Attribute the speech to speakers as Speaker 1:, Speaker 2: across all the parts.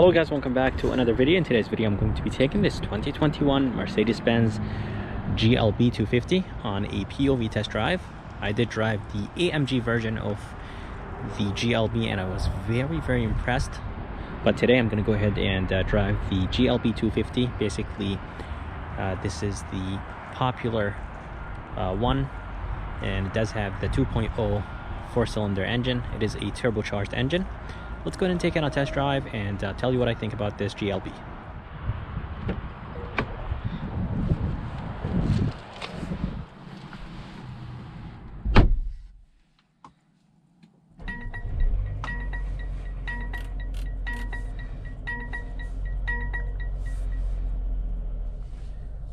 Speaker 1: Hello guys, welcome back to another video. In today's video I'm going to be taking this 2021 Mercedes-Benz GLB 250 on a POV test drive. I did drive the AMG version of the GLB and I was very impressed, but today I'm going to go ahead and drive the GLB 250. Basically this is the popular one, and it does have the 2.0 four-cylinder engine. It is a turbocharged engine. Let's go ahead and take it on a test drive and tell you what I think about this GLB.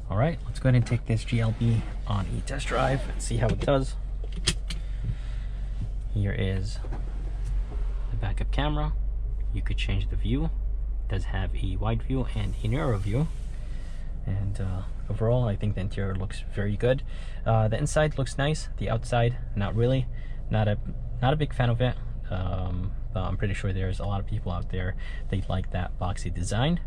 Speaker 1: Alright, let's go ahead and take this GLB on a test drive and see how it does. Here is backup camera. You could change the view. It does have a wide view and a narrow view, and overall I think the interior looks very good. The inside looks nice, the outside not really. Not a big fan of it, but I'm pretty sure there's a lot of people out there they like that boxy design.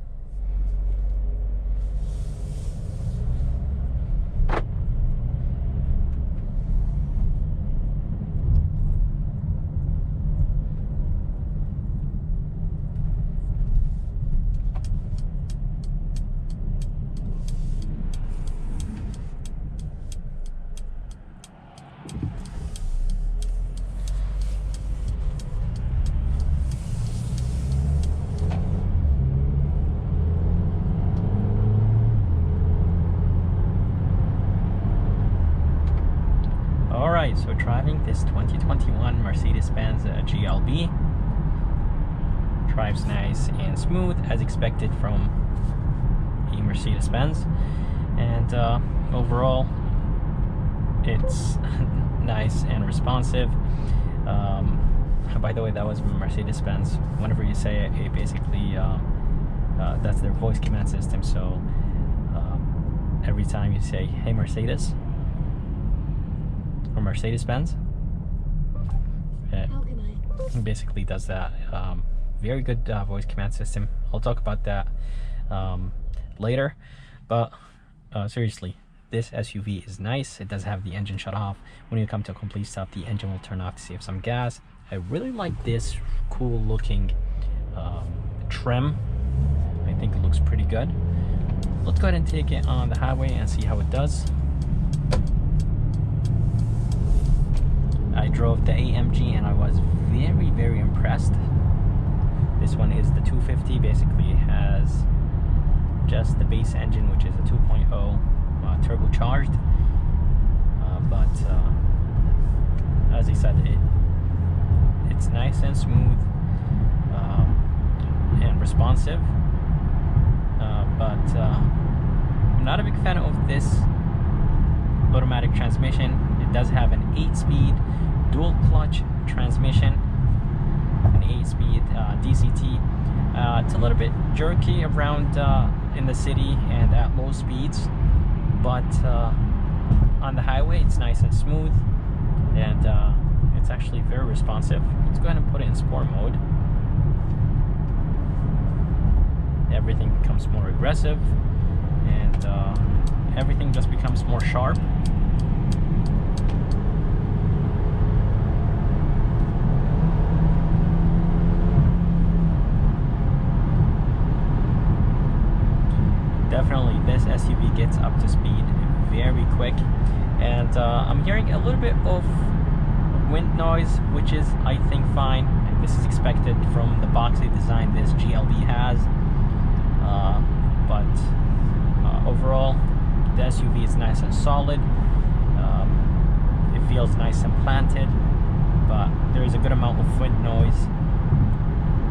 Speaker 1: Alright, so driving this 2021 Mercedes-Benz GLB drives nice and smooth as expected from a Mercedes-Benz, and overall it's nice and responsive. By the way, that was Mercedes-Benz. Whenever you say it basically that's their voice command system, so every time you say "Hey Mercedes" or Mercedes-Benz, it basically does that. Very good voice command system. I'll talk about that later, but seriously, this SUV is nice. It does have the engine shut off. When you come to a complete stop, the engine will turn off to save some gas. I really like this cool looking trim. I think it looks pretty good. Let's go ahead and take it on the highway and see how it does. I drove the AMG and I was very impressed. This one is the 250. Basically it has just the base engine, which is a 2.0 turbocharged, but as I said, it's nice and smooth and responsive, but I'm not a big fan of this automatic transmission. It does have an 8-speed dual clutch transmission, an 8-speed DCT. It's a little bit jerky around in the city and at low speeds, but on the highway it's nice and smooth, and it's actually very responsive. Let's go ahead and put it in sport mode. Everything becomes more aggressive, and everything just becomes more sharp. Definitely this SUV gets up to speed very quick, and I'm hearing a little bit of wind noise, which is, I think, fine. This is expected from the boxy design this GLB has, but overall the SUV is nice and solid. It feels nice and planted, but there is a good amount of wind noise.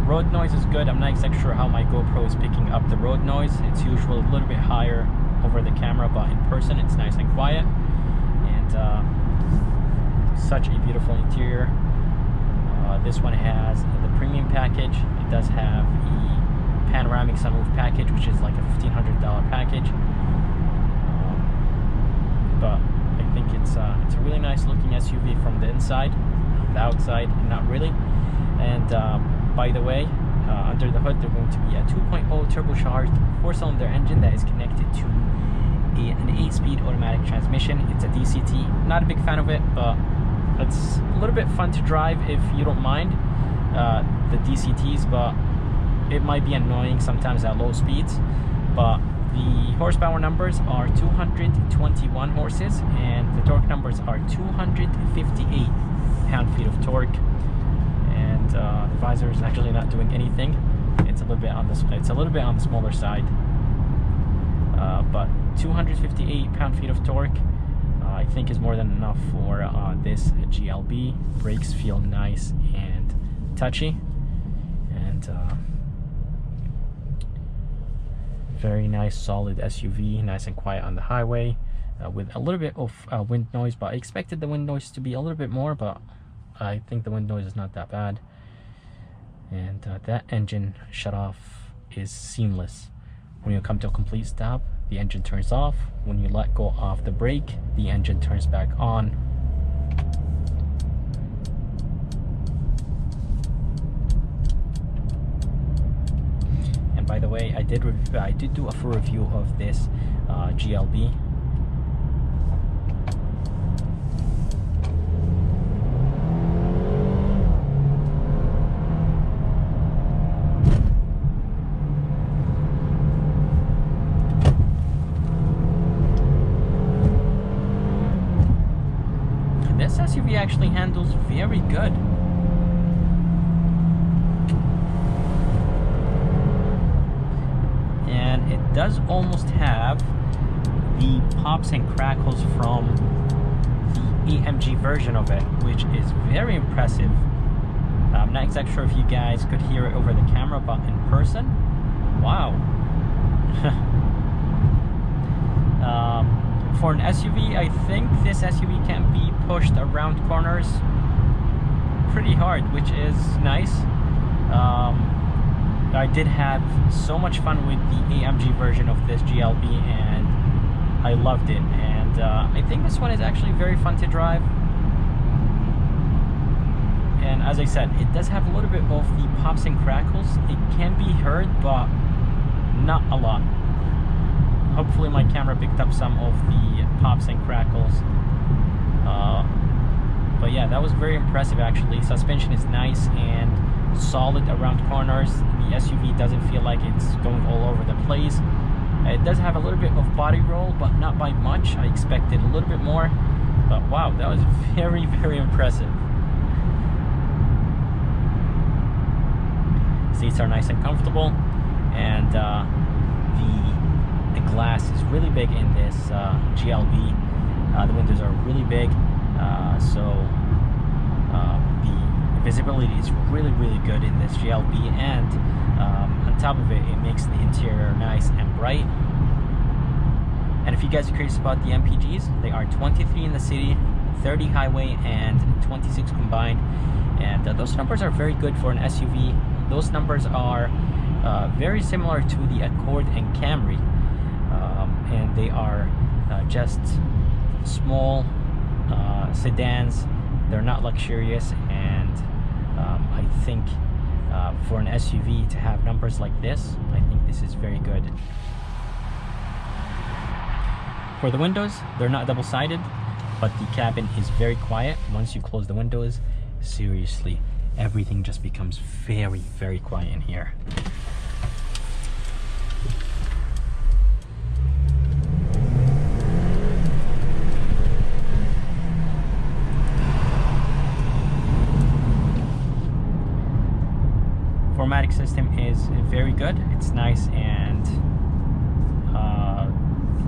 Speaker 1: Road noise is good. I'm not exactly sure how my GoPro is picking up the road noise. It's usually a little bit higher over the camera, but in person it's nice and quiet, and such a beautiful interior. This one has the premium package. It does have a panoramic sunroof package, which is like a $1,500 package, but I think it's a really nice looking SUV from the inside. The outside, not really. And by the way, Under the hood, they're going to be a 2.0 turbocharged 4-cylinder engine that is connected to an 8-speed automatic transmission. It's a DCT. Not a big fan of it, but it's a little bit fun to drive if you don't mind the DCTs, but it might be annoying sometimes at low speeds. But the horsepower numbers are 221 horses and the torque numbers are 258 pound-feet of torque. And the visor is actually not doing anything. It's a little bit on the smaller side, but 258 pound-feet of torque I think is more than enough for this GLB. Brakes feel nice and touchy, and very nice solid SUV, nice and quiet on the highway, with a little bit of wind noise, but I expected the wind noise to be a little bit more, but I think the wind noise is not that bad. And that engine shut off is seamless. When you come to a complete stop, the engine turns off. When you let go of the brake, the engine turns back on. And by the way, I did do a full review of this GLB. This SUV actually handles very good. And it does almost have the pops and crackles from the AMG version of it, which is very impressive. I'm not exactly sure if you guys could hear it over the camera, but in person, wow. For an SUV, I think this SUV can be pushed around corners pretty hard, which is nice. I did have so much fun with the AMG version of this GLB, and I loved it. And I think this one is actually very fun to drive. And as I said, it does have a little bit of the pops and crackles. It can be heard, but not a lot. Hopefully my camera picked up some of the pops and crackles. But yeah, that was very impressive actually. Suspension is nice and solid around corners. The SUV doesn't feel like it's going all over the place. It does have a little bit of body roll, but not by much. I expected a little bit more, but wow, that was very, very impressive. Seats are nice and comfortable, and the glass is really big in this GLB. The windows are really big, so the visibility is really, really good in this GLB, and on top of it, it makes the interior nice and bright. And if you guys are curious about the MPGs, they are 23 in the city, 30 highway, and 26 combined. And those numbers are very good for an SUV. Those numbers are very similar to the Accord and Camry, and they are just small sedans. They're not luxurious, and I think for an SUV to have numbers like this, I think this is very good. For the windows, they're not double-sided, but the cabin is very quiet. Once you close the windows, seriously, everything just becomes very, very quiet in here. Formatic system is very good. It's nice and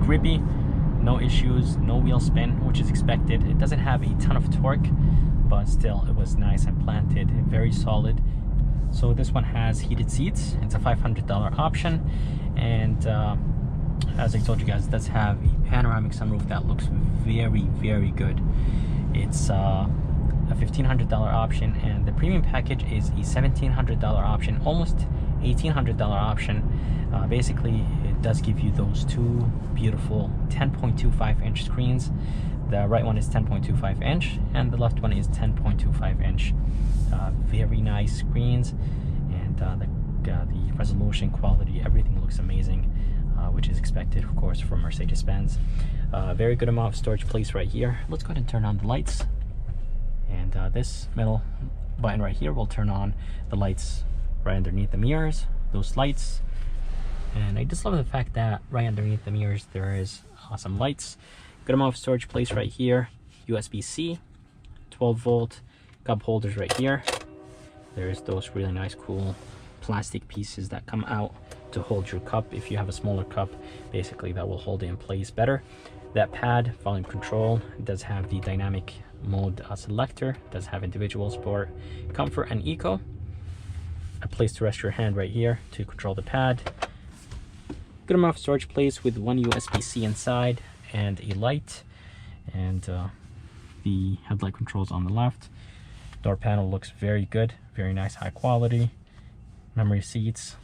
Speaker 1: grippy. No issues, no wheel spin, which is expected. It doesn't have a ton of torque, but still it was nice and planted, very solid. So this one has heated seats. It's a $500 option, and as I told you guys, it does have a panoramic sunroof that looks very, very good. It's a $1,500 option, and the premium package is a $1,700 option, almost $1,800 option. Basically, it does give you those two beautiful 10.25 inch screens. The right one is 10.25 inch, and the left one is 10.25 inch. Very nice screens, and the the resolution, quality, everything looks amazing, which is expected, of course, from Mercedes-Benz. Very good amount of storage place right here. Let's go ahead and turn on the lights. And this middle button right here will turn on the lights right underneath the mirrors, those lights. And I just love the fact that right underneath the mirrors there is some lights. Good amount of storage place right here. USB-C, 12-volt cup holders right here. There's those really nice cool plastic pieces that come out to hold your cup. If you have a smaller cup, basically that will hold it in place better. That pad, volume control, does have the dynamic mode selector, does have individual, sport, comfort, and eco. A place to rest your hand right here to control the pad. Good amount of storage place with one USB-C inside and a light, and the headlight controls on the left. Door panel looks very good, very nice, high quality. Memory seats.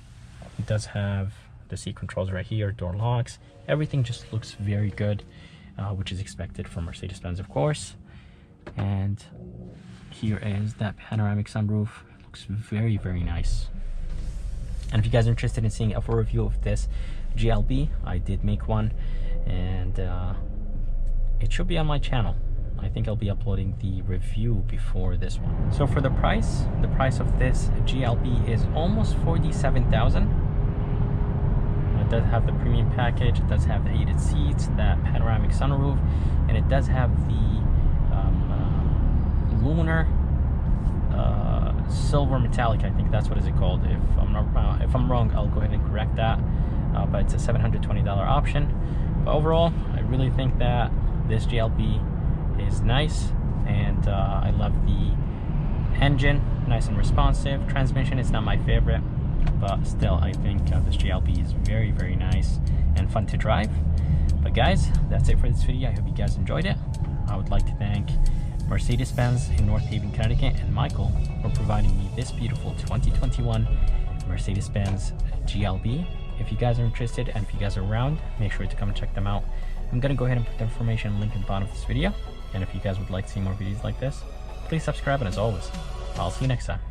Speaker 1: It does have the seat controls right here, door locks. Everything just looks very good, which is expected from Mercedes-Benz, of course. And here is that panoramic sunroof. Looks very, very nice. And if you guys are interested in seeing a full review of this GLB, I did make one, and it should be on my channel. I think I'll be uploading the review before this one. So for the price of this GLB is almost $47,000. It does have the premium package, it does have the heated seats, that panoramic sunroof, and it does have the lunar silver metallic, I think that's what is it called. If I'm wrong, I'll go ahead and correct that. But it's a $720 option. But overall, I really think that this GLB is nice, and I love the engine, nice and responsive. Transmission is not my favorite, but still I think this GLB is very, very nice and fun to drive. But guys, that's it for this video. I hope you guys enjoyed it. I would like to thank Mercedes-Benz in North Haven, Connecticut, and Michael for providing me this beautiful 2021 Mercedes-Benz GLB. If you guys are interested, and if you guys are around, make sure to come and check them out. I'm gonna go ahead and put the information link in the bottom of this video. And if you guys would like to see more videos like this, please subscribe, and as always, I'll see you next time.